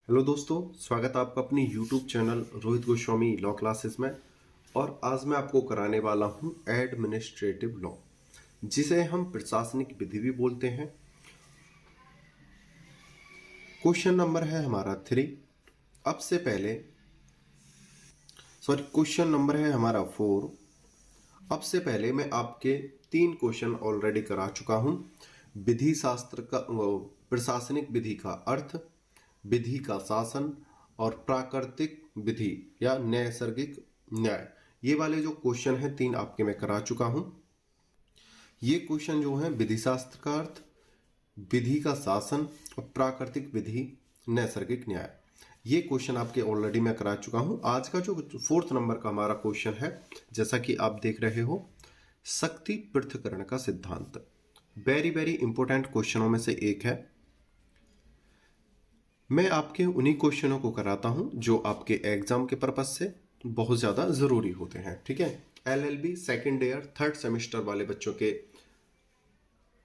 Hello दोस्तों, स्वागत है आपका अपनी YouTube channel Rohit Goswami law classes में। और आज मैं आपको कराने वाला हूं एडमिनिस्ट्रेटिव लॉ, जिसे हम प्रशासनिक विधि भी बोलते हैं। क्वेश्चन नंबर है हमारा 3। क्वेश्चन नंबर है हमारा 4। अब से पहले मैं आपके 3 क्वेश्चन ऑलरेडी करा चुका हूं। विधि शास्त्र का प्रशासनिक विधि का अर्थ, विधि का शासन और प्राकृतिक विधि या नैसर्गिक न्याय, ये वाले जो क्वेश्चन हैं 3 आपके मैं करा चुका हूं। ये क्वेश्चन जो है विधि शास्त्र का अर्थ, विधि का शासन और प्राकृतिक विधि नैसर्गिक न्याय, ये क्वेश्चन आपके ऑलरेडी मैं करा चुका हूं। आज का जो 4th नंबर का हमारा क्वेश्चन है, जैसा कि आप देख रहे हो, शक्ति पृथक्करण का सिद्धांत। वेरी वेरी इंपॉर्टेंट क्वेश्चनों में से एक है। मैं आपके उन्हीं क्वेश्चनों को कराता हूं जो आपके एग्जाम के पर्पज से बहुत ज्यादा जरूरी होते हैं। ठीक है, LLB second year 3rd semester वाले बच्चों के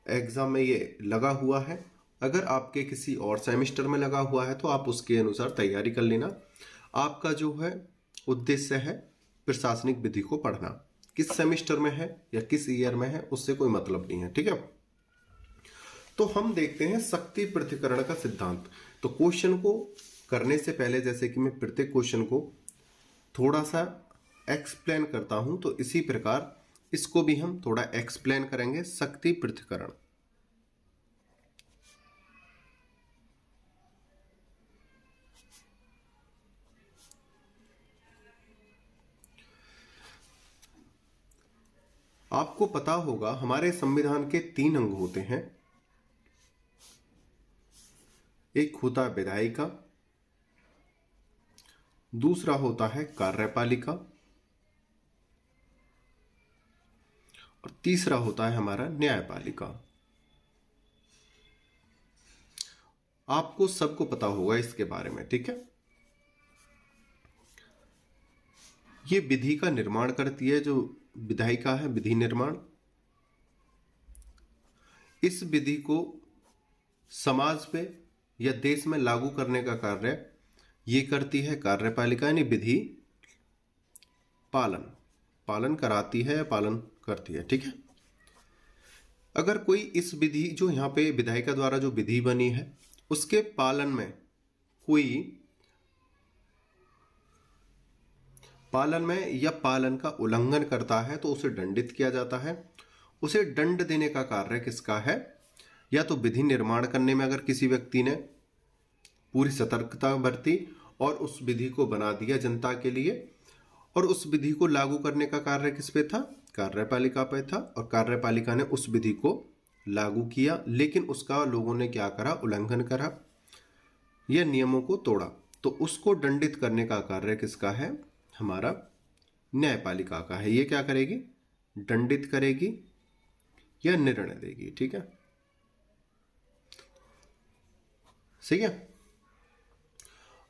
एग्जाम में ये लगा हुआ है। अगर आपके किसी और सेमेस्टर में लगा हुआ है तो आप उसके अनुसार तैयारी कर लेना। आपका जो है उद्देश्य है प्रशासनिक विधि को पढ़ना, किस सेमेस्टर में है या किस ईयर में है उससे कोई मतलब नहीं है। ठीक है, तो हम देखते हैं शक्ति पृथक्करण का सिद्धांत। तो क्वेश्चन को करने से पहले, जैसे कि मैं प्रत्येक क्वेश्चन को थोड़ा सा एक्सप्लेन करता हूं, तो इसी प्रकार इसको भी हम थोड़ा एक्सप्लेन करेंगे। शक्ति पृथक्करण, आपको पता होगा हमारे संविधान के 3 अंग होते हैं। एक होता है विधायिका, दूसरा होता है कार्यपालिका और तीसरा होता है हमारा न्यायपालिका। आपको सबको पता होगा इसके बारे में। ठीक है, ये विधि का निर्माण करती है। जो विधायिका है, विधि निर्माण, इस विधि को समाज पे या देश में लागू करने का कार्य ये करती है कार्यपालिका, यानी विधि पालन कराती है या पालन करती है। ठीक है, अगर कोई इस विधि, जो यहां पे विधायिका द्वारा जो विधि बनी है, उसके पालन में या पालन का उल्लंघन करता है तो उसे दंडित किया जाता है। उसे दंड देने का कार्य किसका है? या तो विधि निर्माण करने में अगर किसी व्यक्ति ने पूरी सतर्कता बरती और उस विधि को बना दिया जनता के लिए, और उस विधि को लागू करने का कार्य किस पे था? कार्यपालिका पे था। और कार्यपालिका ने उस विधि को लागू किया, लेकिन उसका लोगों ने क्या करा? उल्लंघन करा या नियमों को तोड़ा, तो उसको दंडित करने का कार्य किसका है? हमारा न्यायपालिका का है। ये क्या करेगी? दंडित करेगी या निर्णय देगी। ठीक है, सही है।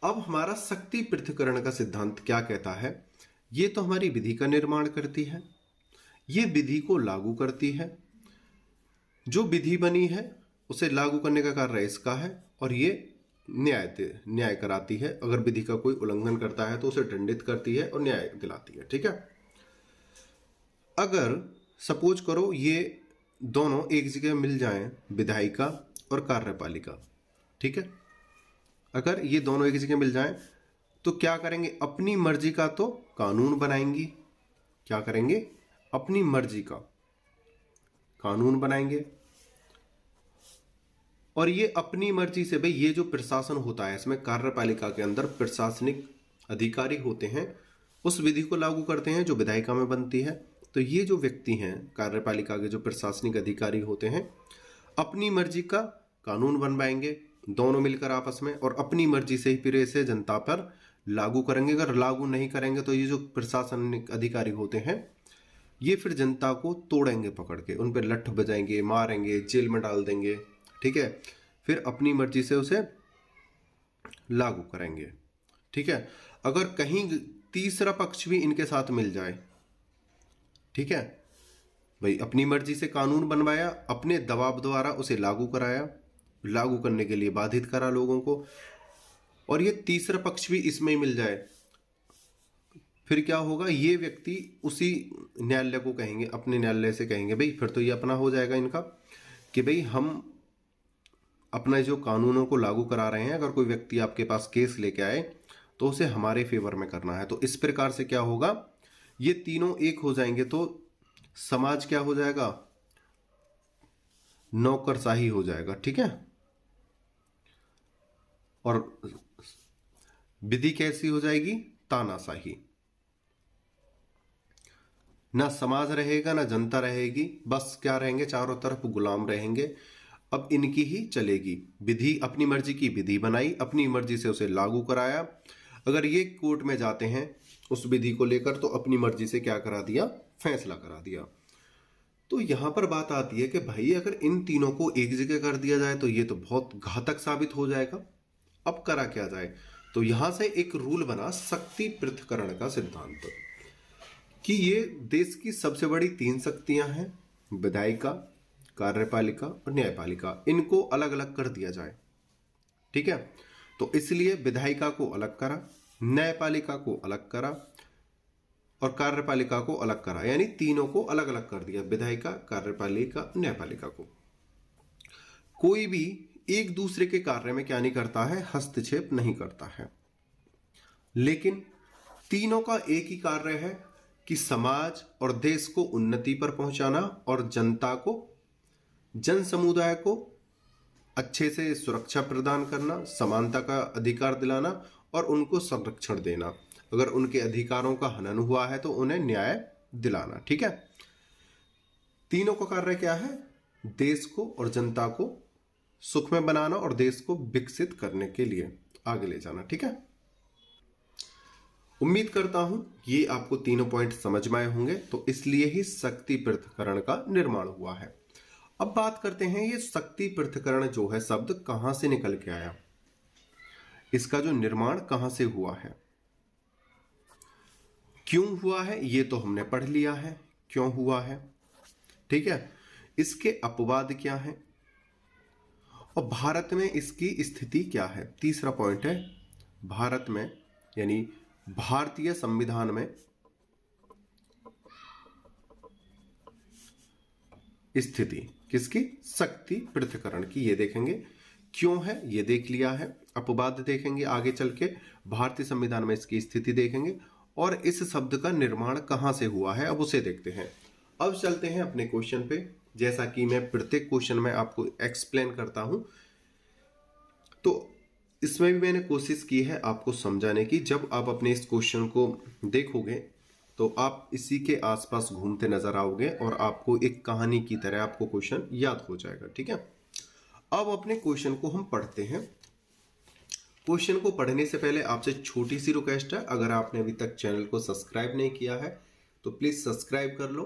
अब हमारा शक्ति पृथक्करण का सिद्धांत क्या कहता है? ये तो हमारी विधि का निर्माण करती है, ये विधि को लागू करती है। जो विधि बनी है उसे लागू करने का कार्य इसका है, और ये न्याय कराती है। अगर विधि का कोई उल्लंघन करता है तो उसे दंडित करती है और न्याय दिलाती है। ठीक है, अगर सपोज करो ये दोनों एक जगह मिल जाएं, विधायिका और कार्यपालिका, ठीक है, अगर ये दोनों एक जगह मिल जाएं तो क्या करेंगे? अपनी मर्जी का तो कानून बनाएंगी। क्या करेंगे? अपनी मर्जी का कानून बनाएंगे। और ये अपनी मर्जी से, भाई ये जो प्रशासन होता है, इसमें कार्यपालिका के अंदर प्रशासनिक अधिकारी होते हैं, उस विधि को लागू करते हैं जो विधायिका में बनती है। तो ये जो व्यक्ति हैं कार्यपालिका के, जो प्रशासनिक अधिकारी होते हैं, अपनी मर्जी का कानून बनवाएंगे दोनों मिलकर आपस में, और अपनी मर्जी से ही फिर इसे जनता पर लागू करेंगे। अगर लागू नहीं करेंगे तो ये जो प्रशासनिक अधिकारी होते हैं, ये फिर जनता को तोड़ेंगे पकड़ के, उन पर लठ बजाएंगे, मारेंगे, जेल में डाल देंगे। ठीक है, फिर अपनी मर्जी से उसे लागू करेंगे। ठीक है, अगर कहीं तीसरा पक्ष भी इनके साथ मिल जाए, ठीक है, भाई अपनी मर्जी से कानून बनवाया, अपने दबाव द्वारा उसे लागू कराया, लागू करने के लिए बाधित करा लोगों को, और ये तीसरा पक्ष भी इसमें ही मिल जाए, फिर क्या होगा, ये व्यक्ति उसी न्यायालय को कहेंगे, अपने न्यायालय से कहेंगे भाई फिर तो ये अपना हो जाएगा इनका, कि भाई हम अपने जो कानूनों को लागू करा रहे हैं, अगर कोई व्यक्ति आपके पास केस लेके आए तो उसे हमारे फेवर में करना है। तो इस प्रकार से क्या होगा, ये तीनों एक हो जाएंगे तो समाज क्या हो जाएगा, नौकरशाही हो जाएगा। ठीक है, और विधि कैसी हो जाएगी, तानाशाही। ना समाज रहेगा ना जनता रहेगी, बस क्या रहेंगे, चारों तरफ गुलाम रहेंगे। अब इनकी ही चलेगी विधि, अपनी मर्जी की विधि बनाई, अपनी मर्जी से उसे लागू कराया। अगर ये कोर्ट में जाते हैं उस विधि को लेकर तो अपनी मर्जी से क्या करा दिया, फैसला करा दिया। तो यहां पर बात आती है कि भाई अगर इन तीनों को एक जगह कर दिया जाए तो ये तो बहुत घातक साबित हो जाएगा। अब करा क्या जाए, तो यहां से एक रूल बना शक्ति पृथक्करण का सिद्धांत, कि ये देश की सबसे बड़ी तीन शक्तियां हैं, विधायिका, कार्यपालिका और न्यायपालिका, इनको अलग अलग कर दिया जाए। ठीक है, तो इसलिए विधायिका को अलग करा, न्यायपालिका को अलग करा और कार्यपालिका को अलग करा, यानी तीनों को अलग अलग कर दिया, विधायिका, कार्यपालिका, न्यायपालिका को। कोई भी एक दूसरे के कार्य में क्या नहीं करता है, हस्तक्षेप नहीं करता है, लेकिन तीनों का एक ही कार्य है कि समाज और देश को उन्नति पर पहुंचाना और जनता को, जन समुदाय को अच्छे से सुरक्षा प्रदान करना, समानता का अधिकार दिलाना और उनको संरक्षण देना। अगर उनके अधिकारों का हनन हुआ है तो उन्हें न्याय दिलाना। ठीक है, तीनों का कार्य क्या है, देश को और जनता को सुख में बनाना और देश को विकसित करने के लिए आगे ले जाना। ठीक है, उम्मीद करता हूं ये आपको तीनों पॉइंट समझ में आए होंगे। तो इसलिए ही शक्ति पृथक्करण का निर्माण हुआ है। अब बात करते हैं ये शक्ति पृथक्करण जो है शब्द कहां से निकल के आया, इसका जो निर्माण कहां से हुआ है, क्यों हुआ है, ये तो हमने पढ़ लिया है क्यों हुआ है। ठीक है, इसके अपवाद क्या है और भारत में इसकी स्थिति क्या है। तीसरा पॉइंट है भारत में, यानी भारतीय संविधान में स्थिति किसकी, शक्ति पृथक्करण की, ये देखेंगे। क्यों है ये देख लिया है, अपवाद देखेंगे आगे चल के, भारतीय संविधान में इसकी स्थिति देखेंगे और इस शब्द का निर्माण कहां से हुआ है अब उसे देखते हैं। अब चलते हैं अपने क्वेश्चन पे। जैसा कि मैं प्रत्येक क्वेश्चन में आपको एक्सप्लेन करता हूं, तो इसमें भी मैंने कोशिश की है आपको समझाने की। जब आप अपने इस क्वेश्चन को देखोगे तो आप इसी के आसपास घूमते नजर आओगे और आपको एक कहानी की तरह आपको क्वेश्चन याद हो जाएगा। ठीक है, अब अपने क्वेश्चन को हम पढ़ते हैं। क्वेश्चन को पढ़ने से पहले आपसे छोटी सी रिक्वेस्ट है, अगर आपने अभी तक चैनल को सब्सक्राइब नहीं किया है तो प्लीज सब्सक्राइब कर लो,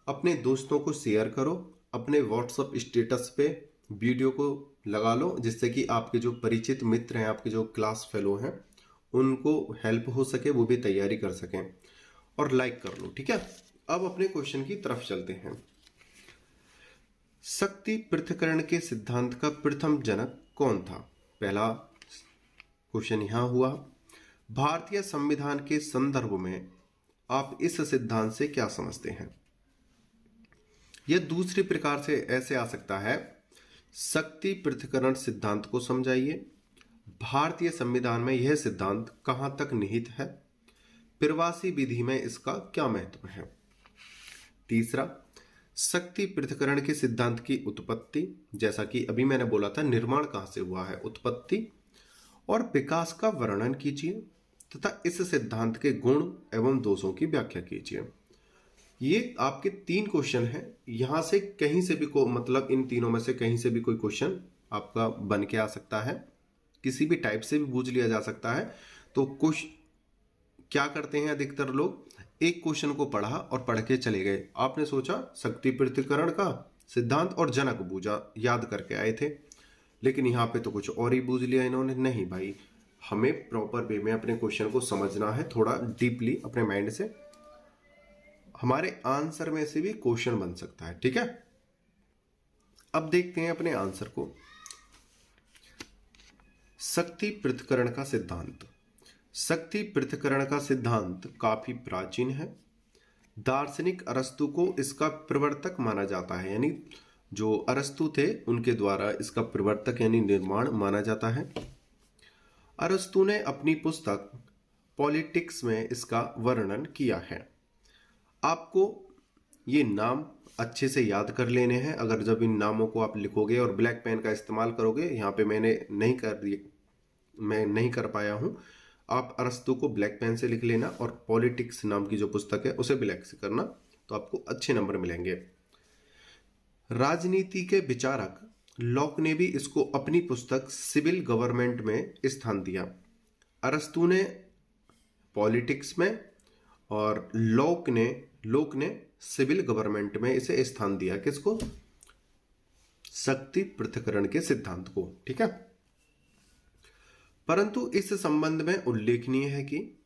अपने दोस्तों को शेयर करो, अपने व्हाट्सएप स्टेटस पे वीडियो को लगा लो, जिससे कि आपके जो परिचित मित्र हैं, आपके जो क्लास फेलो हैं, उनको हेल्प हो सके, वो भी तैयारी कर सकें, और लाइक कर लो। ठीक है, अब अपने क्वेश्चन की तरफ चलते हैं। शक्ति पृथक्करण के सिद्धांत का प्रथम जनक कौन था। पहला क्वेश्चन यहां हुआ, भारतीय संविधान के संदर्भ में आप इस सिद्धांत से क्या समझते हैं। यह दूसरी प्रकार से ऐसे आ सकता है, शक्ति पृथक्करण सिद्धांत को समझाइए, भारतीय संविधान में यह सिद्धांत कहां तक निहित है, प्रवासी विधि में इसका क्या महत्व है। तीसरा, शक्ति पृथक्करण के सिद्धांत की उत्पत्ति, जैसा कि अभी मैंने बोला था, निर्माण कहां से हुआ है, उत्पत्ति और विकास का वर्णन कीजिए तथा इस सिद्धांत के गुण एवं दोषों की व्याख्या कीजिए। ये आपके तीन क्वेश्चन हैं, यहां से कहीं से भी को मतलब इन तीनों में से कहीं से भी कोई क्वेश्चन आपका बन के आ सकता है, किसी भी टाइप से भी पूछ लिया जा सकता है। तो कुछ क्या करते हैं अधिकतर लोग, एक क्वेश्चन को पढ़ा और पढ़ के चले गए, आपने सोचा शक्ति पृथक्करण का सिद्धांत और जनक बूझा, याद करके आए थे, लेकिन यहाँ पे तो कुछ और ही बूझ लिया इन्होंने। नहीं भाई, हमें प्रॉपर वे में अपने क्वेश्चन को समझना है, थोड़ा डीपली अपने माइंड से, हमारे आंसर में से भी क्वेश्चन बन सकता है। ठीक है, अब देखते हैं अपने आंसर को। शक्ति पृथक्करण का सिद्धांत। शक्ति पृथक्करण का सिद्धांत काफी प्राचीन है। दार्शनिक अरस्तु को इसका प्रवर्तक माना जाता है, यानी जो अरस्तु थे उनके द्वारा इसका प्रवर्तक यानी निर्माण माना जाता है। अरस्तु ने अपनी पुस्तक पॉलिटिक्स में इसका वर्णन किया है। आपको ये नाम अच्छे से याद कर लेने हैं। अगर जब इन नामों को आप लिखोगे और ब्लैक पेन का इस्तेमाल करोगे, यहाँ पे मैं नहीं कर पाया हूँ, आप अरस्तु को ब्लैक पेन से लिख लेना और पॉलिटिक्स नाम की जो पुस्तक है उसे ब्लैक से करना, तो आपको अच्छे नंबर मिलेंगे। राजनीति के विचारक लॉक ने भी इसको अपनी पुस्तक सिविल गवर्नमेंट में स्थान दिया। अरस्तु ने पॉलिटिक्स में और लॉक ने सिविल गवर्नमेंट में इसे स्थान दिया। किसको? शक्ति पृथक्करण के सिद्धांत को। ठीक है, परंतु इस संबंध में उल्लेखनीय है कि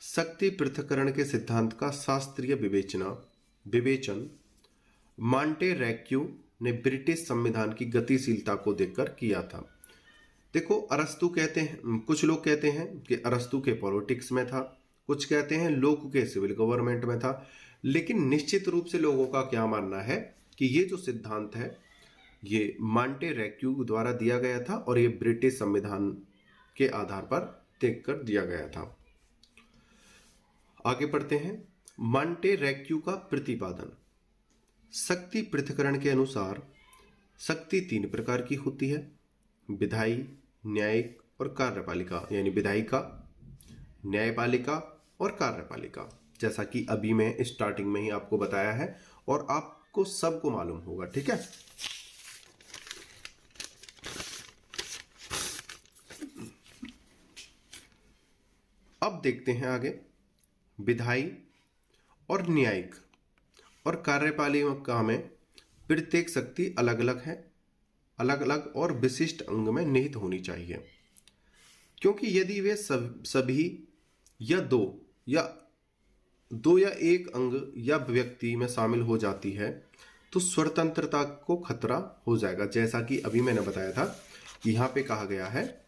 शक्ति पृथक्करण के सिद्धांत का शास्त्रीय विवेचन मॉन्टेरेक्यू ने ब्रिटिश संविधान की गतिशीलता को देखकर किया था। देखो, अरस्तु कहते हैं, कुछ लोग कहते हैं कि अरस्तु के पॉलिटिक्स में था, कुछ कहते हैं लोक के सिविल गवर्नमेंट में था, लेकिन निश्चित रूप से लोगों का क्या मानना है कि ये जो सिद्धांत है ये मॉन्टेरेक्यू द्वारा दिया गया था और ये ब्रिटिश संविधान के आधार पर देखकर दिया गया था। आगे पढ़ते हैं। मॉन्टेरेक्यू का प्रतिपादन। शक्ति पृथक्करण के अनुसार शक्ति 3 प्रकार की होती है: विधायी, न्यायिक और कार्यपालिका, यानी विधायिका, न्यायपालिका और कार्यपालिका, जैसा कि अभी मैं स्टार्टिंग में ही आपको बताया है और आपको सबको मालूम होगा। ठीक है, अब देखते हैं आगे। विधायी और न्यायिक और कार्यपालिका में प्रत्येक शक्ति अलग अलग है, अलग अलग और विशिष्ट अंग में निहित होनी चाहिए, क्योंकि यदि वे सभी या दो या एक अंग या व्यक्ति में शामिल हो जाती है तो स्वतंत्रता को खतरा हो जाएगा। जैसा कि अभी मैंने बताया था कि यहाँ पे कहा गया है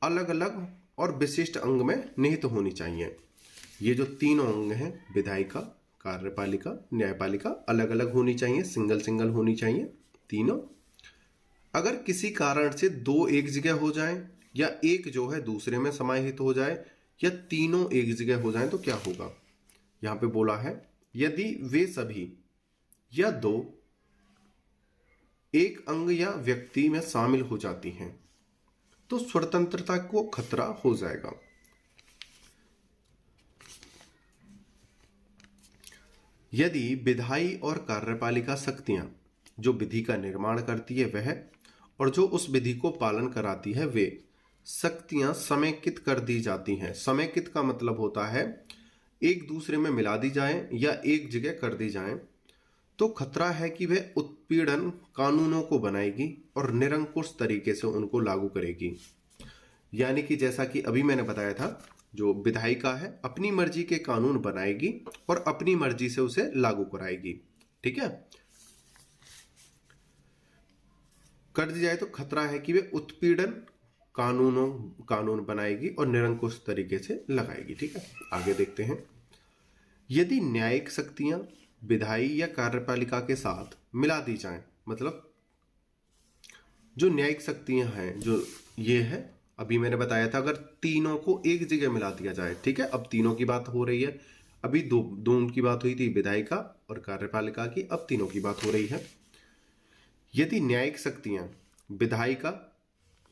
अलग अलग और विशिष्ट अंग में निहित होनी चाहिए। ये जो तीनों अंग हैं, विधायिका, कार्यपालिका, न्यायपालिका, अलग अलग होनी चाहिए, सिंगल होनी चाहिए तीनों। अगर किसी कारण से दो एक जगह हो जाएं या एक जो है दूसरे में समाहित हो जाए या तीनों एक जगह हो जाएं तो क्या होगा? यहां पे बोला है यदि वे सभी या दो एक अंग या व्यक्ति में शामिल हो जाती हैं तो स्वतंत्रता को खतरा हो जाएगा। यदि विधायी और कार्यपालिका शक्तियां जो विधि का निर्माण करती है वह और जो उस विधि को पालन कराती है वे शक्तियां समेकित कर दी जाती हैं। समेकित का मतलब होता है एक दूसरे में मिला दी जाएं या एक जगह कर दी जाएं, तो खतरा है कि वह उत्पीड़न कानूनों को बनाएगी और निरंकुश तरीके से उनको लागू करेगी। यानी कि जैसा कि अभी मैंने बताया था, जो विधायिका है अपनी मर्जी के कानून बनाएगी और अपनी मर्जी से उसे लागू कराएगी। ठीक है, कर दी जाए तो खतरा है कि वे उत्पीड़न कानून बनाएगी और निरंकुश तरीके से लगाएगी। ठीक है, आगे देखते हैं। यदि न्यायिक शक्तियां विधायी या कार्यपालिका के साथ मिला दी जाएं, मतलब जो न्यायिक शक्तियां हैं जो ये है, अभी मैंने बताया था अगर तीनों को एक जगह मिला दिया जाए। ठीक है, अब तीनों की बात हो रही है, अभी दो की बात हुई थी, विधायिका और कार्यपालिका की, अब तीनों की बात हो रही है। यदि न्यायिक शक्तियां विधायिका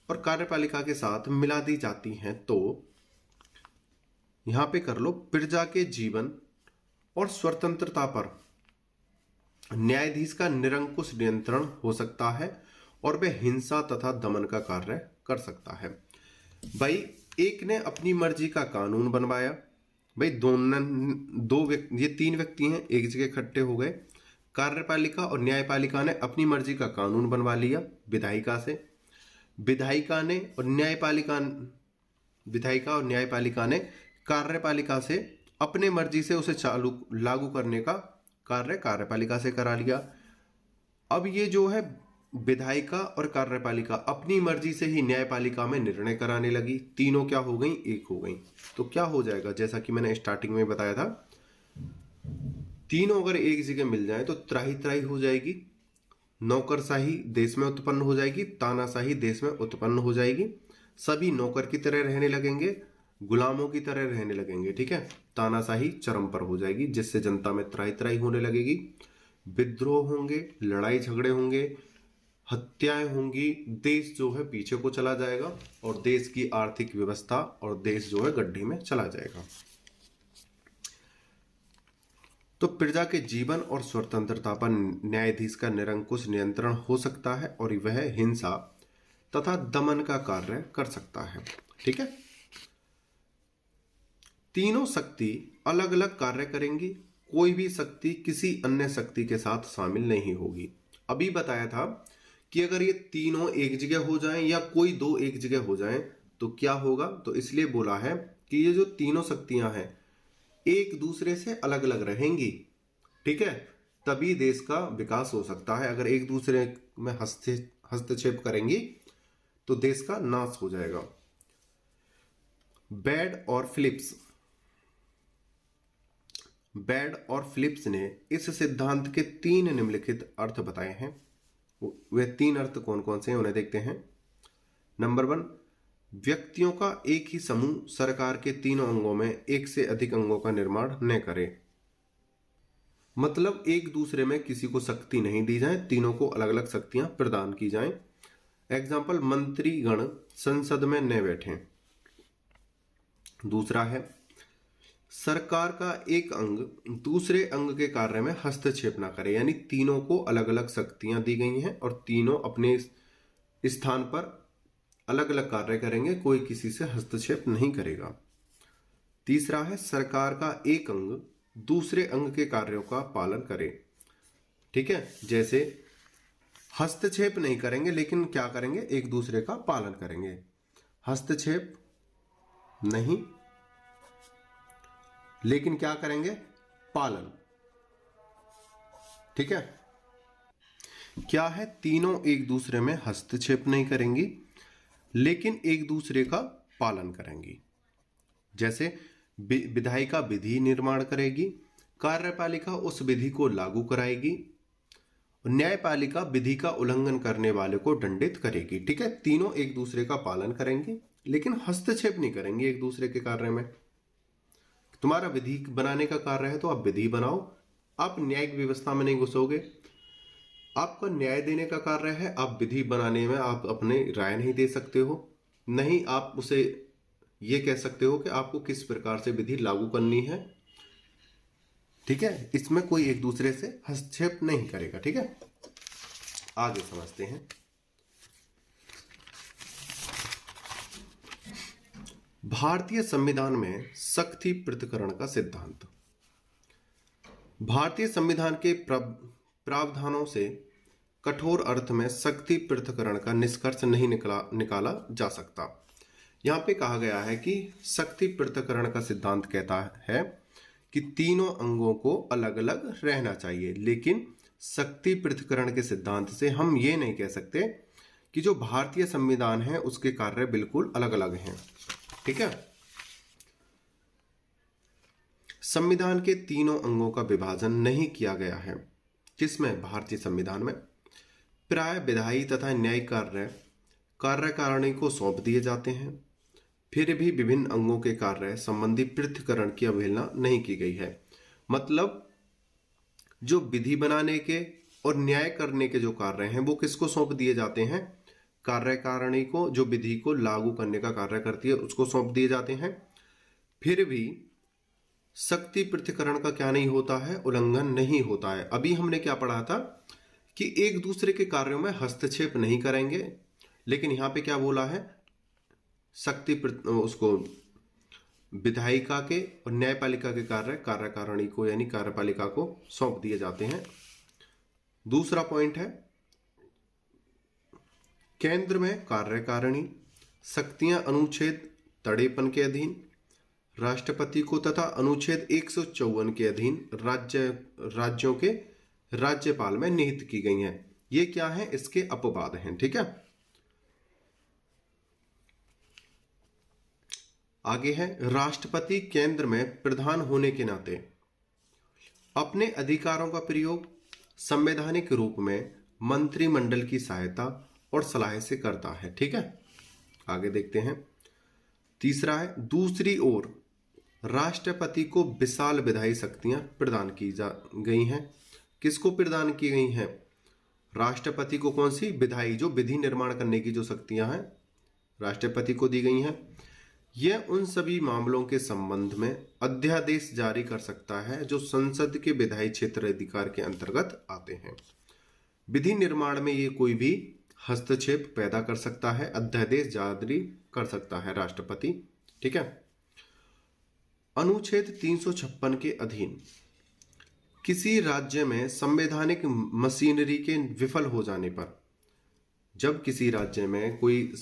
और कार्यपालिका के साथ मिला दी जाती हैं तो यहां पे कर लो, प्रजा के जीवन और स्वतंत्रता पर न्यायाधीश का निरंकुश नियंत्रण हो सकता है और वह हिंसा तथा दमन का कार्य कर सकता है। भाई, एक ने अपनी मर्जी का कानून बनवाया, भाई ये 3 व्यक्ति हैं, एक जगह इकट्ठे हो गए, कार्यपालिका और न्यायपालिका ने अपनी मर्जी का कानून बनवा लिया विधायिका से, विधायिका और न्यायपालिका ने कार्यपालिका से अपने मर्जी से उसे लागू करने का कार्य कार्यपालिका से करा लिया। अब ये जो है विधायिका और कार्यपालिका अपनी मर्जी से ही न्यायपालिका में निर्णय कराने लगी। तीनों क्या हो गई? एक हो गई। तो क्या हो जाएगा? जैसा कि मैंने स्टार्टिंग में बताया था, तीनों अगर एक जगह मिल जाए तो त्राही त्राही हो जाएगी, नौकरशाही देश में उत्पन्न हो जाएगी, तानाशाही देश में उत्पन्न हो जाएगी। सभी नौकर की तरह रहने लगेंगे, गुलामों की तरह रहने लगेंगे। ठीक है, तानाशाही चरम पर हो जाएगी, जिससे जनता में त्राही त्राही होने लगेगी। विद्रोह होंगे, लड़ाई झगड़े होंगे, हत्याएं होंगी, देश जो है पीछे को चला जाएगा और देश की आर्थिक व्यवस्था और देश जो है गड्ढे में चला जाएगा। तो प्रजा के जीवन और स्वतंत्रता पर न्यायाधीश का निरंकुश नियंत्रण हो सकता है और वह हिंसा तथा दमन का कार्य कर सकता है। ठीक है, तीनों शक्ति अलग अलग कार्य करेंगी, कोई भी शक्ति किसी अन्य शक्ति के साथ शामिल नहीं होगी। अभी बताया था कि अगर ये तीनों एक जगह हो जाएं या कोई दो एक जगह हो जाएं तो क्या होगा। तो इसलिए बोला है कि ये जो तीनों शक्तियां हैं एक दूसरे से अलग अलग रहेंगी। ठीक है, तभी देश का विकास हो सकता है। अगर एक दूसरे में हस्तक्षेप करेंगी तो देश का नाश हो जाएगा। बेड और फिलिप्स ने इस सिद्धांत के 3 निम्नलिखित अर्थ बताए हैं। वे 3 अर्थ कौन कौन से हैं उन्हें देखते हैं। नंबर 1, व्यक्तियों का एक ही समूह सरकार के तीनों अंगों में एक से अधिक अंगों का निर्माण न करे। मतलब एक दूसरे में किसी को शक्ति नहीं दी जाए, तीनों को अलग अलग शक्तियां प्रदान की जाएं। एग्जाम्पल, मंत्रीगण संसद में न बैठें। दूसरा है, सरकार का एक अंग दूसरे अंग के कार्य में हस्तक्षेप ना करे। यानी तीनों को अलग अलग शक्तियां दी गई हैं और तीनों अपने स्थान पर अलग अलग कार्य करेंगे, कोई किसी से हस्तक्षेप नहीं करेगा। तीसरा है, सरकार का एक अंग दूसरे अंग के कार्यों का पालन करे। ठीक है, जैसे हस्तक्षेप नहीं करेंगे लेकिन क्या करेंगे? एक दूसरे का पालन करेंगे। हस्तक्षेप नहीं लेकिन क्या करेंगे? पालन। ठीक है, क्या है? तीनों एक दूसरे में हस्तक्षेप नहीं करेंगी लेकिन एक दूसरे का पालन करेंगी। जैसे विधायिका विधि निर्माण करेगी, कार्यपालिका उस विधि को लागू कराएगी, न्यायपालिका विधि का उल्लंघन करने वाले को दंडित करेगी। ठीक है, तीनों एक दूसरे का पालन करेंगे लेकिन हस्तक्षेप नहीं करेंगे एक दूसरे के कार्य में। तुम्हारा विधि बनाने का कार्य है तो आप विधि बनाओ, आप न्यायिक व्यवस्था में नहीं घुसोगे। आपका न्याय देने का कार्य है, आप विधि बनाने में आप अपने राय नहीं दे सकते हो, नहीं आप उसे ये कह सकते हो कि आपको किस प्रकार से विधि लागू करनी है। ठीक है, इसमें कोई एक दूसरे से हस्तक्षेप नहीं करेगा। ठीक है, आगे समझते हैं। भारतीय संविधान में शक्ति पृथक्करण का सिद्धांत। भारतीय संविधान के प्रावधानों से कठोर अर्थ में शक्ति पृथक्करण का निष्कर्ष नहीं निकाला जा सकता। यहां पे कहा गया है कि शक्ति पृथक्करण का सिद्धांत कहता है कि तीनों अंगों को अलग अलग रहना चाहिए, लेकिन शक्ति पृथक्करण के सिद्धांत से हम ये नहीं कह सकते कि जो भारतीय संविधान है उसके कार्य बिल्कुल अलग अलग हैं। ठीक है, संविधान के तीनों अंगों का विभाजन नहीं किया गया है, जिसमें भारतीय संविधान में प्राय विधायी तथा न्यायिक कार्य कार्यकारिणी को सौंप दिए जाते हैं। फिर भी विभिन्न अंगों के कार्य संबंधी पृथक्करण की अवहेलना नहीं की गई है। मतलब जो विधि बनाने के और न्याय करने के जो कार्य हैं वो किसको सौंप दिए जाते हैं? कार्यकारिणी को, जो विधि को लागू करने का कार्य करती है उसको सौंप दिए जाते हैं। फिर भी शक्ति पृथक्करण का क्या नहीं होता है? उल्लंघन नहीं होता है। अभी हमने क्या पढ़ा था कि एक दूसरे के कार्यों में हस्तक्षेप नहीं करेंगे, लेकिन यहां पे क्या बोला है? शक्ति उसको विधायिका के और न्यायपालिका के कार्य कार्यकारिणी को यानी कार्यपालिका को सौंप दिए जाते हैं। दूसरा पॉइंट है, केंद्र में कार्यकारिणी शक्तियां अनुच्छेद 53 के अधीन राष्ट्रपति को तथा अनुच्छेद 154 के अधीन राज्यों के राज्यपाल में निहित की गई हैं। ये क्या है, इसके अपवाद हैं। ठीक है, आगे है राष्ट्रपति केंद्र में प्रधान होने के नाते अपने अधिकारों का प्रयोग संवैधानिक रूप में मंत्रिमंडल की सहायता और सलाह से करता है। ठीक है, आगे देखते हैं। तीसरा है, दूसरी ओर राष्ट्रपति को विशाल विधायी शक्तियां प्रदान की जा गई हैं। किसको प्रदान की गई हैं? राष्ट्रपति को कौन सी? विधायी, जो विधि निर्माण करने की जो शक्तियां हैं राष्ट्रपति को दी गई हैं। यह उन सभी मामलों के संबंध में अध्यादेश जारी कर सकता है जो संसद के विधायी क्षेत्र अधिकार के अंतर्गत आते हैं। विधि निर्माण में ये कोई भी हस्तक्षेप पैदा कर सकता है, अध्यादेश जारी कर सकता है राष्ट्रपति। ठीक है, अनुच्छेद 356 के अधीन किसी राज्य में संवैधानिक मशीनरी के विफल हो जाने पर, जब किसी राज्य में कोई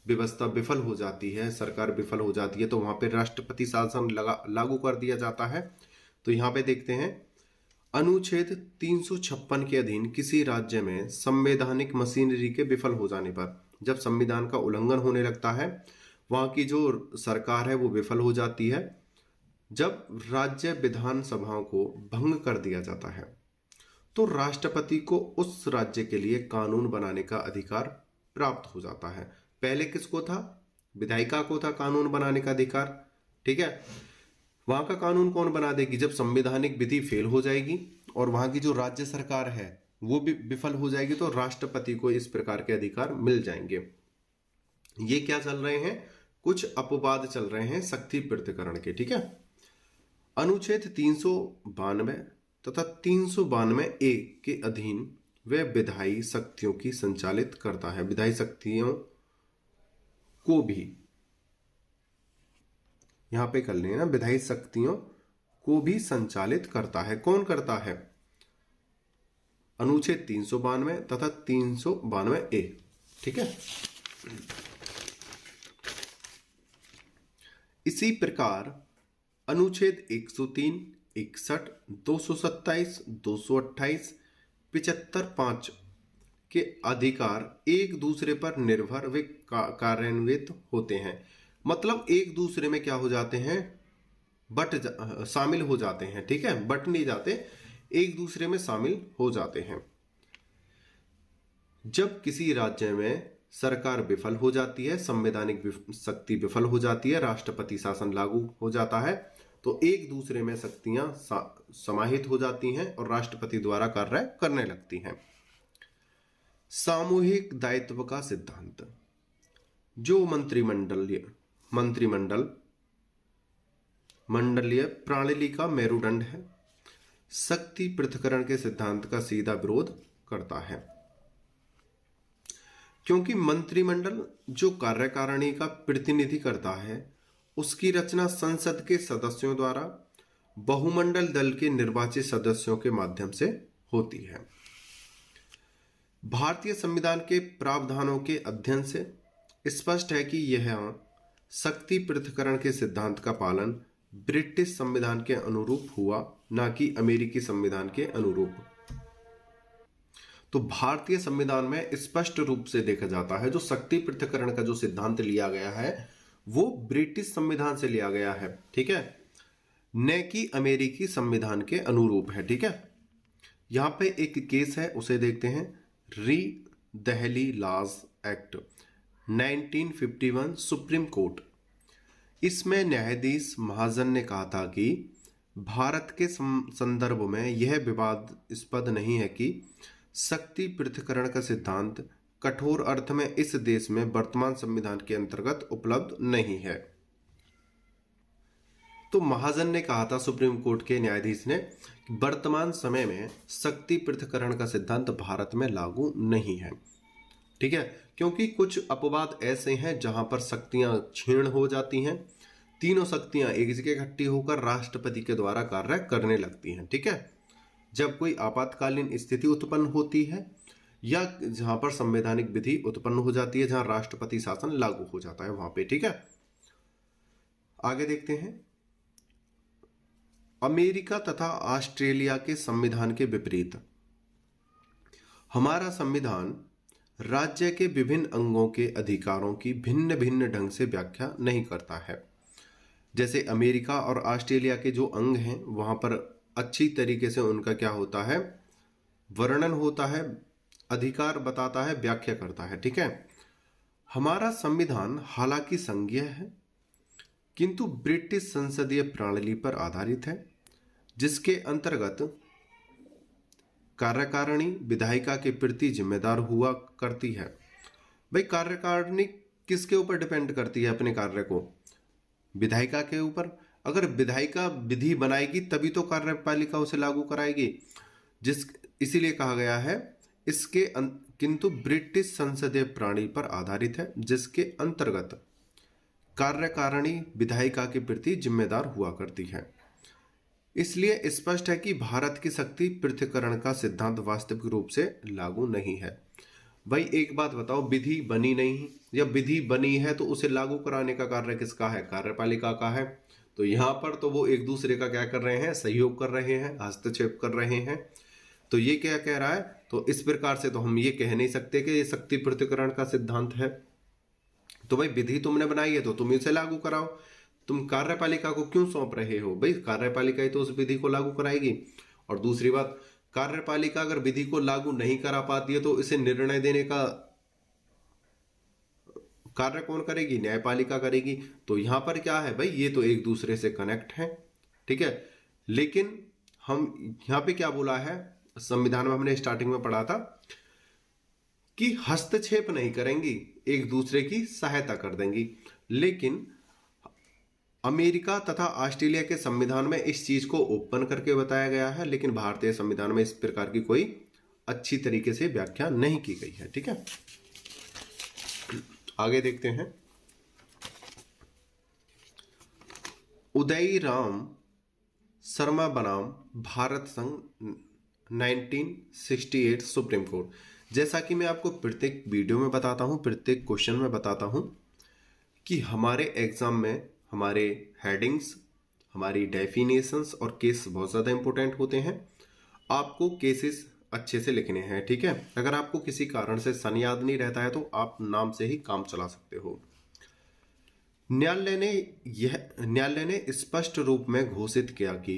व्यवस्था विफल हो जाती है, सरकार विफल हो जाती है, तो वहां पे राष्ट्रपति शासन लागू कर दिया जाता है। तो यहां पे देखते हैं, अनुच्छेद 356 के अधीन किसी राज्य में संवैधानिक मशीनरी के विफल हो जाने पर, जब संविधान का उल्लंघन होने लगता है, वहां की जो सरकार है वो विफल हो जाती है, जब राज्य विधानसभाओं को भंग कर दिया जाता है, तो राष्ट्रपति को उस राज्य के लिए कानून बनाने का अधिकार प्राप्त हो जाता है। पहले किसको था? विधायिका को था कानून बनाने का अधिकार। ठीक है, वहां का कानून कौन बना देगी? जब संवैधानिक विधि फेल हो जाएगी और वहां की जो राज्य सरकार है वो भी विफल हो जाएगी, तो राष्ट्रपति को इस प्रकार के अधिकार मिल जाएंगे। ये क्या चल रहे हैं? कुछ अपवाद चल रहे हैं शक्ति पृथक्करण के। ठीक है, अनुच्छेद 392 तथा 392 ए के अधीन वह विधायी शक्तियों की संचालित करता है। विधायी शक्तियों को भी यहां पे कर लेना, विधायी शक्तियों को भी संचालित करता है। कौन करता है? अनुच्छेद 392 तथा 392 ए। ठीक है, इसी प्रकार अनुच्छेद 103, 61, 227, 228, 75, 5 के अधिकार एक दूसरे पर निर्भर वे कार्यान्वित होते हैं। मतलब एक दूसरे में क्या हो जाते हैं? शामिल हो जाते हैं। ठीक है, बट नहीं जाते, एक दूसरे में शामिल हो जाते हैं। जब किसी राज्य में सरकार विफल हो जाती है, संवैधानिक शक्ति विफल हो जाती है, राष्ट्रपति शासन लागू हो जाता है, तो एक दूसरे में शक्तियां समाहित हो जाती हैं और राष्ट्रपति द्वारा कार्य करने लगती हैं। सामूहिक दायित्व का सिद्धांत, जो मंडलीय प्रणाली का मेरुदंड है, शक्ति पृथक्करण के सिद्धांत का सीधा विरोध करता है, क्योंकि मंत्रिमंडल जो कार्यकारिणी का प्रतिनिधि करता है, उसकी रचना संसद के सदस्यों द्वारा बहुमंडल दल के निर्वाचित सदस्यों के माध्यम से होती है। भारतीय संविधान के प्रावधानों के अध्ययन से स्पष्ट है कि यह शक्ति पृथक्करण के सिद्धांत का पालन ब्रिटिश संविधान के अनुरूप हुआ, न कि अमेरिकी संविधान के अनुरूप। तो भारतीय संविधान में स्पष्ट रूप से देखा जाता है जो शक्ति पृथक्करण का जो सिद्धांत लिया गया है वो ब्रिटिश संविधान से लिया गया है। ठीक है, न कि अमेरिकी संविधान के अनुरूप है। ठीक है, यहां पे एक केस है, उसे देखते हैं। री Delhi laws act 1951 supreme court. इसमें न्यायाधीश महाजन ने कहा था कि भारत के संदर्भ में यह विवादास्पद नहीं है कि शक्ति पृथक्करण का सिद्धांत कठोर अर्थ में इस देश में वर्तमान संविधान के अंतर्गत उपलब्ध नहीं है। तो महाजन ने कहा था, सुप्रीम कोर्ट के न्यायाधीश ने, वर्तमान समय में शक्ति पृथक्करण का सिद्धांत भारत में लागू नहीं है। ठीक है, क्योंकि कुछ अपवाद ऐसे हैं जहां पर शक्तियां क्षीण हो जाती हैं, तीनों शक्तियां एक जगह इकट्ठी होकर राष्ट्रपति के द्वारा कार्य करने लगती हैं। ठीक है, जब कोई आपातकालीन स्थिति उत्पन्न होती है या जहां पर संवैधानिक विधि उत्पन्न हो जाती है, जहां राष्ट्रपति शासन लागू हो जाता है वहां पे। ठीक है, आगे देखते हैं। अमेरिका तथा ऑस्ट्रेलिया के संविधान के विपरीत हमारा संविधान राज्य के विभिन्न अंगों के अधिकारों की भिन्न भिन्न ढंग से व्याख्या नहीं करता है। जैसे अमेरिका और ऑस्ट्रेलिया के जो अंग हैं वहां पर अच्छी तरीके से उनका क्या होता है, वर्णन होता है, अधिकार बताता है, व्याख्या करता है। ठीक है। हमारा संविधान हालांकि संघीय है किंतु ब्रिटिश संसदीय प्रणाली पर आधारित है, जिसके अंतर्गत कार्यकारिणी विधायिका के प्रति जिम्मेदार हुआ करती है। भाई कार्यकारिणी किसके ऊपर डिपेंड करती है अपने कार्य को? विधायिका के ऊपर। अगर विधायिका विधि बनाएगी तभी तो कार्यपालिका उसे लागू कराएगी। इसीलिए कहा गया है किंतु ब्रिटिश संसदीय प्रणाली पर आधारित है, जिसके अंतर्गत कार्यकारिणी विधायिका के प्रति जिम्मेदार हुआ करती है। इसलिए स्पष्ट है कि भारत की शक्ति पृथक्करण का सिद्धांत वास्तविक रूप से लागू नहीं है। भाई एक बात बताओ, विधि बनी नहीं या विधि बनी है तो उसे लागू कराने का कार्य किसका है? कार्यपालिका का है। तो यहाँ पर तो वो एक दूसरे का क्या कर रहे हैं? सहयोग कर रहे हैं, हस्तक्षेप कर रहे हैं। तो ये क्या कह रहा है? तो इस प्रकार से तो हम ये कह नहीं सकते कि ये शक्ति पृथक्करण का सिद्धांत है। तो भाई विधि तुमने बनाई है तो तुम इसे लागू कराओ। तुम कार्यपालिका को क्यों सौंप रहे हो? भाई कार्यपालिका ही तो उस विधि को लागू कराएगी। और दूसरी बात, कार्यपालिका अगर विधि को लागू नहीं करा पाती है तो इसे निर्णय देने का कार्य कौन करेगी? न्यायपालिका करेगी। तो यहां पर क्या है भाई, ये तो एक दूसरे से कनेक्ट है। ठीक है। लेकिन हम यहां पे क्या बोला है, संविधान में हमने स्टार्टिंग में पढ़ा था कि हस्तक्षेप नहीं करेंगी, एक दूसरे की सहायता कर देंगी। लेकिन अमेरिका तथा ऑस्ट्रेलिया के संविधान में इस चीज को ओपन करके बताया गया है, लेकिन भारतीय संविधान में इस प्रकार की कोई अच्छी तरीके से व्याख्या नहीं की गई है। ठीक है। आगे देखते हैं। उदय राम शर्मा बनाम भारत संघ 1968 सुप्रीम कोर्ट। जैसा कि मैं आपको प्रत्येक वीडियो में बताता हूं, प्रत्येक क्वेश्चन में बताता हूं कि हमारे एग्जाम में हमारे हेडिंग्स, हमारी डेफिनेशंस और केस बहुत ज़्यादा इंपॉर्टेंट होते हैं। आपको केसेस अच्छे से लिखने हैं। ठीक है। अगर आपको किसी कारण से सन याद नहीं रहता है तो आप नाम से ही काम चला सकते हो। न्यायालय ने स्पष्ट रूप में घोषित किया कि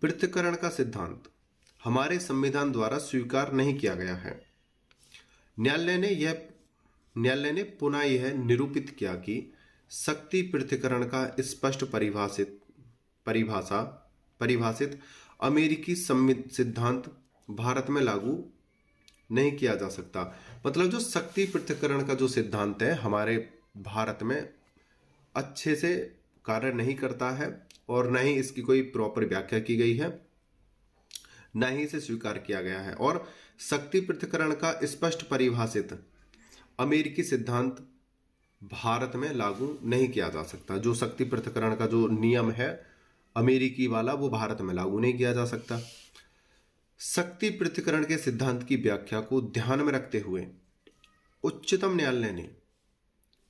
पृथक्करण का सिद्धांत हमारे संविधान द्वारा स्वीकार नहीं किया गया है। न्यायालय ने पुनः यह निरूपित किया कि शक्ति पृथक्करण का स्पष्ट परिभाषित अमेरिकी सिद्धांत भारत में लागू नहीं किया जा सकता। मतलब जो शक्ति पृथक्करण का जो सिद्धांत है हमारे भारत में अच्छे से कार्य नहीं करता है और न ही इसकी कोई प्रॉपर व्याख्या की गई है, न ही इसे स्वीकार किया गया है। और शक्ति पृथक्करण का स्पष्ट परिभाषित अमेरिकी सिद्धांत भारत में लागू नहीं किया जा सकता। जो शक्ति पृथक्करण का जो नियम है अमेरिकी वाला, वो भारत में लागू नहीं किया जा सकता। शक्ति पृथक्करण के सिद्धांत की व्याख्या को ध्यान में रखते हुए उच्चतम न्यायालय ने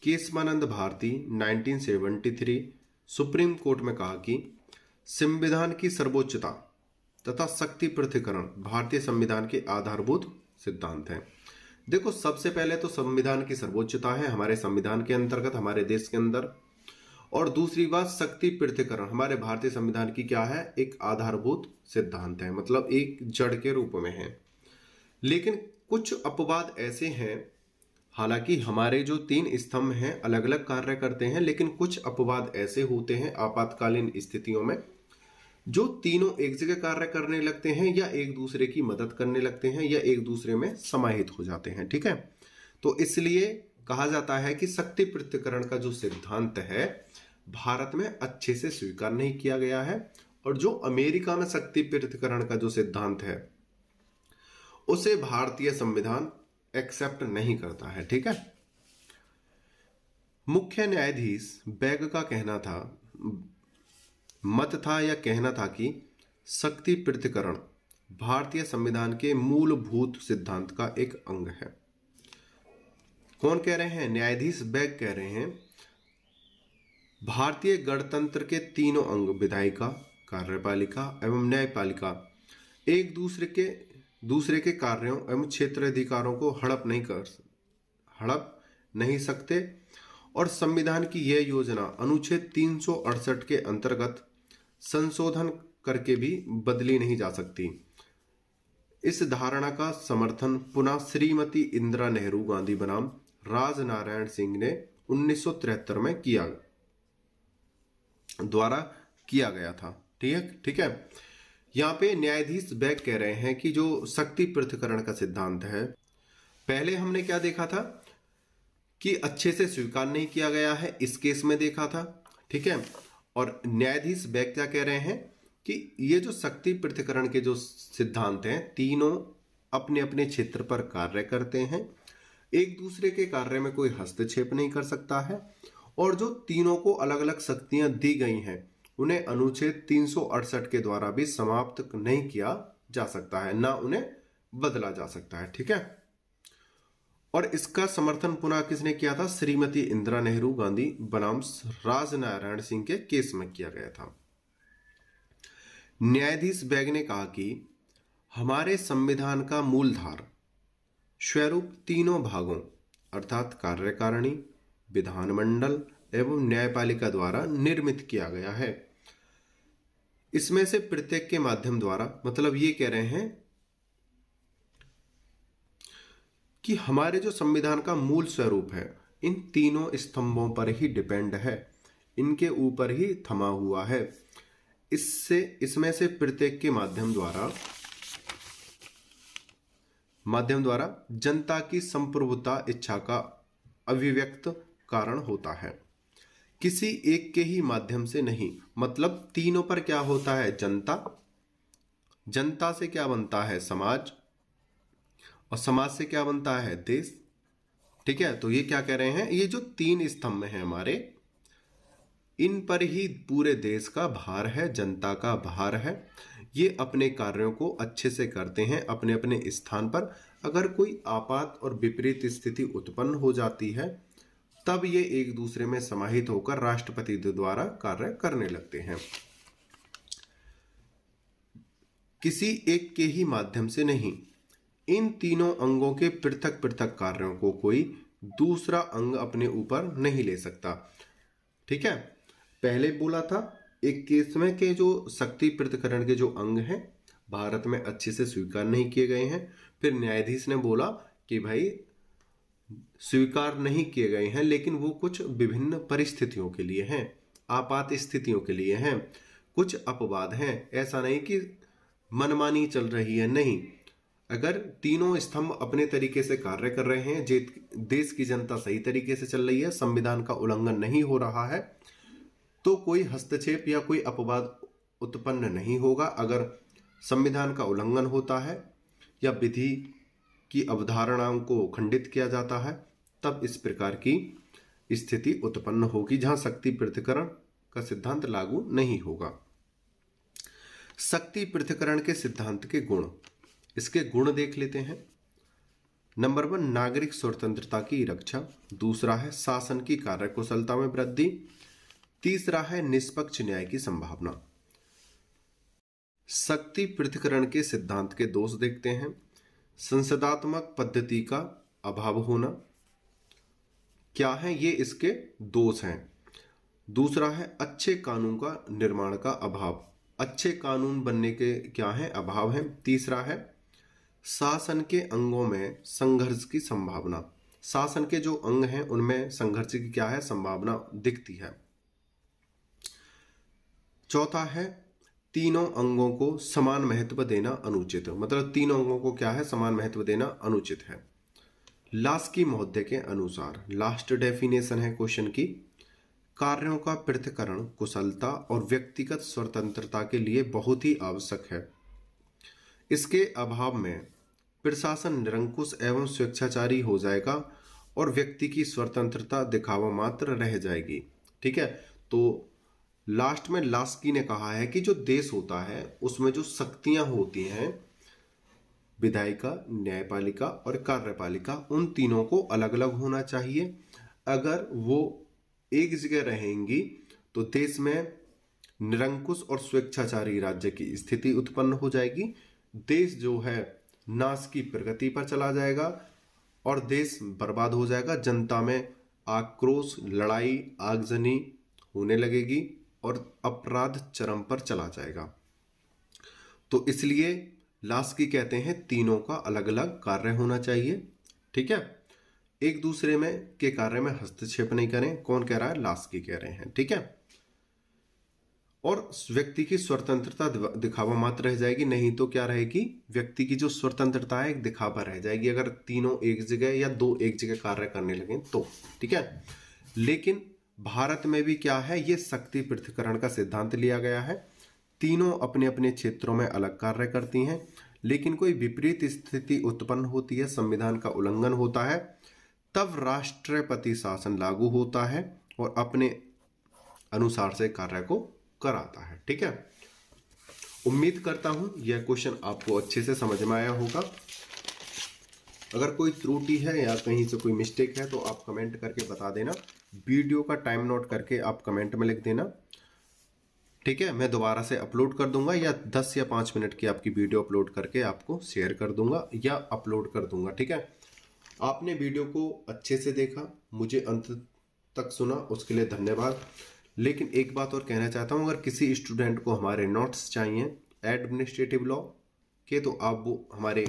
केशवानंद भारती 1973 सुप्रीम कोर्ट में कहा कि संविधान की सर्वोच्चता तथा शक्ति पृथक्करण भारतीय संविधान के आधारभूत सिद्धांत हैं। देखो, सबसे पहले तो संविधान की सर्वोच्चता है हमारे संविधान के अंतर्गत, हमारे देश के अंदर। और दूसरी बात, शक्ति पृथक्करण हमारे भारतीय संविधान की क्या है? एक आधारभूत सिद्धांत है, मतलब एक जड़ के रूप में है। लेकिन कुछ अपवाद ऐसे हैं, हालांकि हमारे जो 3 स्तंभ हैं अलग अलग कार्य करते हैं, लेकिन कुछ अपवाद ऐसे होते हैं आपातकालीन स्थितियों में जो तीनों एक जगह कार्य करने लगते हैं या एक दूसरे की मदद करने लगते हैं या एक दूसरे में समाहित हो जाते हैं। ठीक है। तो इसलिए कहा जाता है कि शक्ति पृथक्करण का जो सिद्धांत है भारत में अच्छे से स्वीकार नहीं किया गया है, और जो अमेरिका में शक्ति पृथक्करण का जो सिद्धांत है उसे भारतीय संविधान एक्सेप्ट नहीं करता है। ठीक है। मुख्य न्यायाधीश बेग का मत था या कहना था कि शक्ति पृथक्करण भारतीय संविधान के मूलभूत सिद्धांत का एक अंग है। कौन कह रहे हैं? न्यायाधीश बेग कह रहे हैं भारतीय गणतंत्र के तीनों अंग विधायिका, कार्यपालिका एवं न्यायपालिका एक दूसरे के दूसरे के कार्यों एवं क्षेत्राधिकारों को हड़प नहीं सकते और संविधान की यह योजना अनुच्छेद 368 के अंतर्गत संशोधन करके भी बदली नहीं जा सकती। इस धारणा का समर्थन पुनः श्रीमती इंदिरा नेहरू गांधी बनाम राजनारायण सिंह ने 1973 में द्वारा किया गया था। ठीक है। यहाँ पे न्यायाधीश बेग कह रहे हैं कि जो शक्ति पृथक्करण का सिद्धांत है, पहले हमने क्या देखा था कि अच्छे से स्वीकार नहीं किया गया है, इस केस में देखा था। ठीक है। और न्यायाधीश बेग क्या कह रहे हैं कि ये जो शक्ति पृथक्करण के जो सिद्धांत हैं, तीनों अपने अपने क्षेत्र पर कार्य करते हैं, एक दूसरे के कार्य में कोई हस्तक्षेप नहीं कर सकता है, और जो तीनों को अलग अलग शक्तियां दी गई हैं उन्हें अनुच्छेद 368 के द्वारा भी समाप्त नहीं किया जा सकता है, ना उन्हें बदला जा सकता है। ठीक है। और इसका समर्थन पुनः किसने किया था? श्रीमती इंदिरा नेहरू गांधी बनाम राजनारायण सिंह के केस में किया गया था। न्यायाधीश बेग ने कहा कि हमारे संविधान का मूलधार स्वरूप तीनों भागों अर्थात कार्यकारिणी, विधानमंडल एवं न्यायपालिका द्वारा निर्मित किया गया है। इसमें से प्रत्येक के माध्यम द्वारा, मतलब ये कह रहे हैं कि हमारे जो संविधान का मूल स्वरूप है इन तीनों स्तंभों पर ही डिपेंड है, इनके ऊपर ही थमा हुआ है। इसमें से प्रत्येक के माध्यम द्वारा जनता की संप्रभुता इच्छा का अभिव्यक्त कारण होता है, किसी एक के ही माध्यम से नहीं। मतलब तीनों पर क्या होता है? जनता, जनता से क्या बनता है? समाज, और समाज से क्या बनता है? देश। ठीक है। तो ये क्या कह रहे हैं, ये जो तीन स्तंभ हैं हमारे, इन पर ही पूरे देश का भार है, जनता का भार है। ये अपने कार्यों को अच्छे से करते हैं अपने अपने स्थान पर। अगर कोई आपात और विपरीत स्थिति उत्पन्न हो जाती है तब ये एक दूसरे में समाहित होकर राष्ट्रपति द्वारा कार्य करने लगते हैं, किसी एक के ही माध्यम से नहीं। इन तीनों अंगों के पृथक पृथक कार्यों को कोई दूसरा अंग अपने ऊपर नहीं ले सकता। ठीक है। पहले बोला था एक केस में कि जो शक्ति पृथक्करण के जो अंग हैं भारत में अच्छे से स्वीकार नहीं किए गए हैं। फिर न्यायाधीश ने बोला कि भाई स्वीकार नहीं किए गए हैं, लेकिन वो कुछ विभिन्न परिस्थितियों के लिए हैं, आपात स्थितियों के लिए हैं, कुछ अपवाद हैं। ऐसा नहीं कि मनमानी चल रही है, नहीं। अगर तीनों स्तंभ अपने तरीके से कार्य कर रहे हैं, देश की जनता सही तरीके से चल रही है, संविधान का उल्लंघन नहीं हो रहा है, तो कोई हस्तक्षेप या कोई अपवाद उत्पन्न नहीं होगा। अगर संविधान का उल्लंघन होता है या विधि की अवधारणाओं को खंडित किया जाता है, तब इस प्रकार की स्थिति उत्पन्न होगी जहां शक्ति पृथक्करण का सिद्धांत लागू नहीं होगा। शक्ति पृथक्करण के सिद्धांत के गुण, इसके गुण देख लेते हैं। नंबर 1, नागरिक स्वतंत्रता की रक्षा। दूसरा है शासन की कार्यकुशलता में वृद्धि। तीसरा है निष्पक्ष न्याय की संभावना। शक्ति पृथक्करण के सिद्धांत के दोष देखते हैं। संसदात्मक पद्धति का अभाव होना, क्या है ये इसके दोष हैं। दूसरा है अच्छे कानून का निर्माण का अभाव, अच्छे कानून बनने के क्या है? अभाव है। तीसरा है शासन के अंगों में संघर्ष की संभावना, शासन के जो अंग हैं उनमें संघर्ष की क्या है? संभावना दिखती है। चौथा है तीनों अंगों को समान महत्व देना अनुचित, मतलब तीनों अंगों को क्या है? समान महत्व देना अनुचित है। लास्की महोदय के अनुसार, लास्ट डेफिनेशन है क्वेश्चन की, कार्यों का पृथक्करण कुशलता और व्यक्तिगत स्वतंत्रता के लिए बहुत ही आवश्यक है। इसके अभाव में प्रशासन निरंकुश एवं स्वेच्छाचारी हो जाएगा और व्यक्ति की स्वतंत्रता दिखावा मात्र रह जाएगी। ठीक है। तो लास्ट में लास्की ने कहा है कि जो देश होता है उसमें जो शक्तियां होती हैं, विधायिका, न्यायपालिका और कार्यपालिका, उन तीनों को अलग अलग होना चाहिए। अगर वो एक जगह रहेंगी तो देश में निरंकुश और स्वेच्छाचारी राज्य की स्थिति उत्पन्न हो जाएगी। देश जो है नाश की प्रगति पर चला जाएगा और देश बर्बाद हो जाएगा। जनता में आक्रोश, लड़ाई, आगजनी होने लगेगी और अपराध चरम पर चला जाएगा। तो इसलिए लास्की कहते हैं तीनों का अलग अलग कार्य होना चाहिए। ठीक है, एक दूसरे में के कार्य में हस्तक्षेप नहीं करें। कौन कह रहा है? लास्की कह रहे हैं। ठीक है, और व्यक्ति की स्वतंत्रता दिखावा मात्र रह जाएगी, नहीं तो क्या रहेगी? व्यक्ति की जो स्वतंत्रता है एक दिखावा रह जाएगी अगर तीनों एक जगह या दो एक जगह कार्य करने लगे तो। ठीक है, लेकिन भारत में भी क्या है, ये शक्ति पृथक्करण का सिद्धांत लिया गया है। तीनों अपने अपने क्षेत्रों में अलग कार्य करती हैं, लेकिन कोई विपरीत स्थिति उत्पन्न होती है, संविधान का उल्लंघन होता है, तब राष्ट्रपति शासन लागू होता है और अपने अनुसार से कार्य को कराता है। ठीक है, उम्मीद करता हूं यह क्वेश्चन आपको अच्छे से समझ में आया होगा। अगर कोई त्रुटि है या कहीं से कोई मिस्टेक है तो आप कमेंट करके बता देना। वीडियो का टाइम नोट करके आप कमेंट में लिख देना। ठीक है, मैं दोबारा से अपलोड कर दूंगा या 10 या 5 मिनट की आपकी वीडियो अपलोड करके आपको शेयर कर दूंगा या अपलोड कर दूंगा। ठीक है, आपने वीडियो को अच्छे से देखा, मुझे अंत तक सुना, उसके लिए धन्यवाद। लेकिन एक बात और कहना चाहता हूं, अगर किसी स्टूडेंट को हमारे नोट्स चाहिए एडमिनिस्ट्रेटिव लॉ के, तो आप वो हमारे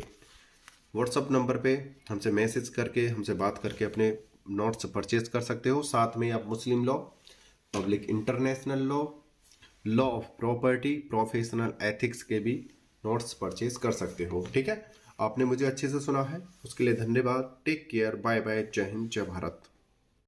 व्हाट्सअप नंबर पे हमसे मैसेज करके, हमसे बात करके अपने नोट्स परचेज कर सकते हो। साथ में आप मुस्लिम law, public international law, law of property, professional ethics के भी नोट्स परचेज कर सकते हो। ठीक है, आपने मुझे अच्छे से सुना है, उसके लिए धन्यवाद। टेक केयर, बाय बाय, जय हिंद, जय भारत।